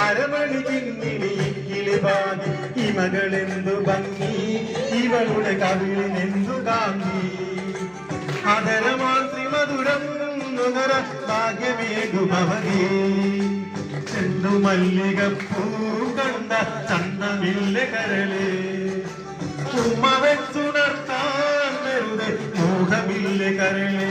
അരമണി കിങ്ങിണിയിക്കിളി പാകി ഇമകളെന്തു ഭംഗി ഇവളുടെ കവിളിനെന്തു കാന്തി അതരമാന്ത്രി മധുരം നുകര ഭാഗ്യമേകുമവകി ചെണ്ടു മല്ലികപ്പൂ കണ്ട ചന്തമില്ല കരളെ ഉമ്മ വെച്ചുണർത്താൻ വെറുതെ മോഹമില്ല കരളെ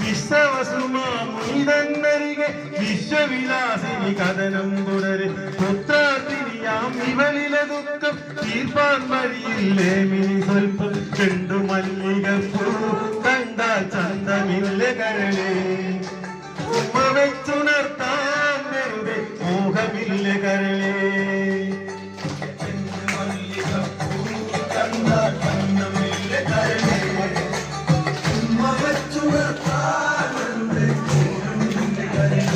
വിശ്വസുമാമുനിതന്നരികെ വിശ്വവിലാസിനി കഥനം തുടരെ പുത്രാതിരിയാം ഇവളിലെ ദുഃഖം തീർപ്പാൻ വഴിയില്ലേ മിനി സ്വൽപ്പം ചെണ്ടു മല്ലികപ്പൂ കണ്ട ചന്തമില്ല കരളെ ഉമ്മ വെച്ചുണർത്താൻ വെറുതെ മോഹമില്ല കരളെ മല്ലികപ്പൂ കണ്ട ചന്തമില്ല കരളെ ഉമ്മ വെച്ചുണർത്താൻ വെറുതെ മോഹമില്ല കരളെ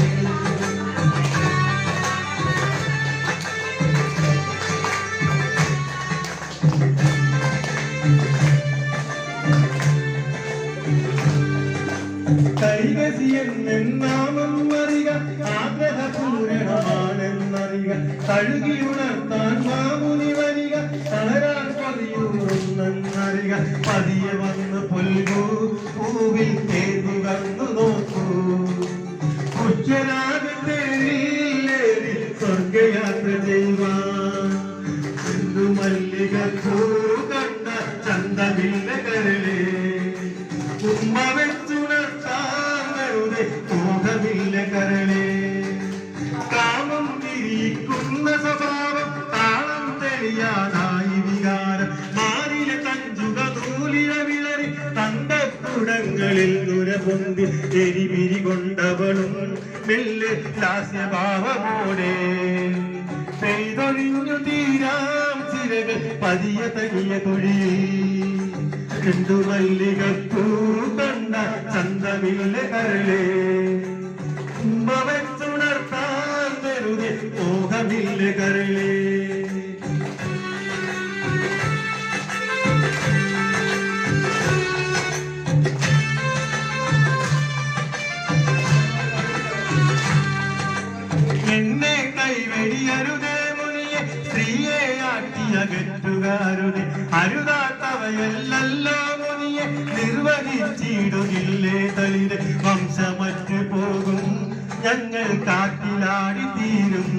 കരികസിയെന്നാമം അറിയ ആഗ്രഹപൂരണമാണെന്നറിയ കഴുകിയുണർത്താൻ മാമുനി വരിക തളരാൻ പതിയുന്നറിയ പതിയെ വന്ന് പൊൽകൂ പൂവിൽ തേതു കന്നു നോക്കൂ ഉച്ചരാഗത്തേരില്ലേരി സ്വർഗയാത്ര ചെയ്യുവാൻ ചെണ്ടു മല്ലികപ്പൂ കണ്ട ചന്തമില്ല കരളെ ഉമ്മ വെച്ചുണർത്താൻ വെറുതെ മോഹമില്ല കരളെ കാമം തിരിക്കുന്ന സ്വഭാവം താളം തെളിയാതായി വികാരം മാറിലെ കഞ്ചുക നൂലിയ വിളറി തങ്കക്കുടങ്ങളിൽ നുരപൊന്തി എരിവിരി കൊണ്ടവളും മെല്ലെ ലാസ്യഭാവമോടെ പെയ്തൊഴിഞ്ഞു തീരാം ചിരകൾ പതിയ തനിയ തൊഴിൽ ചെണ്ടു മല്ലികപ്പൂ കണ്ട ചന്തമില്ല കരളെ ഉമ്മ വെച്ചുണർത്താൻ വെറുതെ മോഹമില്ല കരളെ എന്നെ കൈവെടിയരുതേ മുനിയെ സ്ത്രീയെ ആട്ടിയകറ്റുകാരുതേ അരുതാത്തവയല്ലല്ലോ മുനിയെ നിർവഹിച്ചിടുകില്ലേ തളിരെ വംശമറ്റു പോകും ഞങ്ങൾ കാട്ടിലാടി തീരും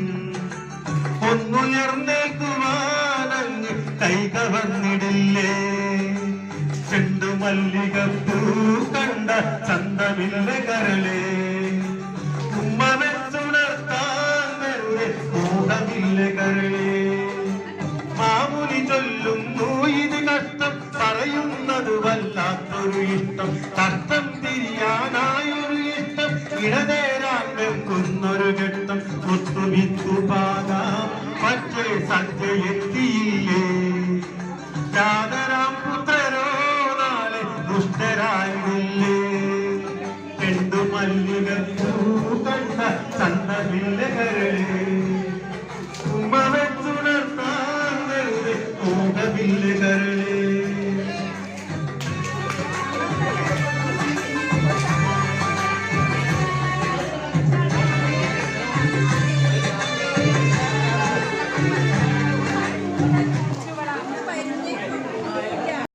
ഒന്നുയർന്നേക്കുവാനങ്ങ് കൈ കവർന്നിടില്ലേ ചെണ്ടു മല്ലികപ്പൂ കണ്ട ചന്തമില്ല കരളെ ഉമ്മ വെച്ചുണർത്താൻ വെറുതെ മോഹമില്ല കരളെ മാമുനി ചൊല്ലുന്നു ഇത് കഷ്ടം പറയുന്നത് വല്ലാത്തൊരു ഇഷ്ടം കഷ്ടം തിരിയാനായൊരു ഇഷ്ടം ഇടനേരാൻ വെക്കുന്നൊരു ഘട്ടം ഒത്തുവിത്തു പാകാം പക്ഷേ സത്യ എത്തിയില്ലേ ജാതരാം പുത്രരോ നാളെ ദുഷ്ടരായില്ലേ ചെണ്ടു മല്ലികപ്പൂ കണ്ട ചന്തമില്ല കരളെ ഉമ്മ വെച്ചുണർത്താൻ വെറുതെ മോഹമില്ല കരളെ